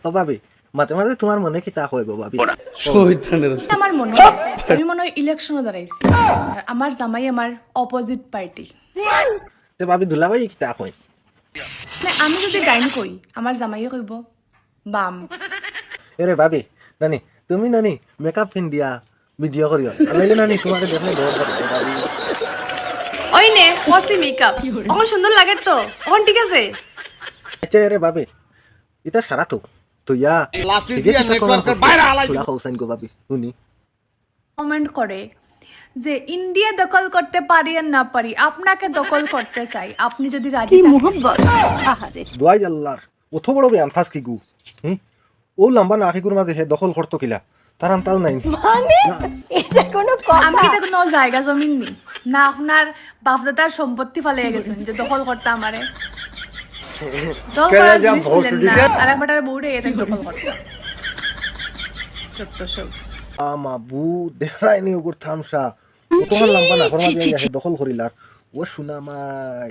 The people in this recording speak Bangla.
ও ভাবি মাঝে মাঝে তোমার মনে কি তা হয় গো ভাবি আমার মনে হয় আমি মনে হয় ইলেকশনে দাঁড়াইছি আর আমার জামাই আমার অপোজিট পার্টি। তে ভাবি দুলাভাই কি তা হয় মানে আমি যদি ডাইন কই আমার জামাইও কইব বাম। এরে ভাবি নানি তুমি নানি মেকআপ ফিন দিয়া ভিডিও করিও আলাইলে নানি তোমাকে দেখলে ডর করে ভাবি ওই নে করছি মেকআপ এখন সুন্দর লাগে তো এখন ঠিক আছে। আচ্ছা এরে ভাবি এটা সারা তো তুইয়া লাথি দিয়া নেটওয়ার্কের বাইরে হালাই তুলা খাওসাইন গো ভাবি শুনি কমেন্ট করে যে ইন্ডিয়া দখল করতে পারি আর না পারি আপনাকে দখল করতে চাই আপনি যদি রাজি থাকেন। দোয়াই আল্লাহর অত বড় বেয়ান ফাস কি গু ও লম্বা না আখিগুর মাঝে হে দখল করতো কিলা তার আন্তাল নাই আমি কি কোনো জায়গা জমিন নি না আপনার বাপদাদার সম্পত্তি ফালিয়ে গেছেন যে দখল করতে আমারে আর একবার বউরে এটা দখল করতে সত্য সব আমা বু দেখাই নি ওগুর থামসা ও তোমার লম্বা না ফরমা দিয়া দখল করিলার ও শুনা মাই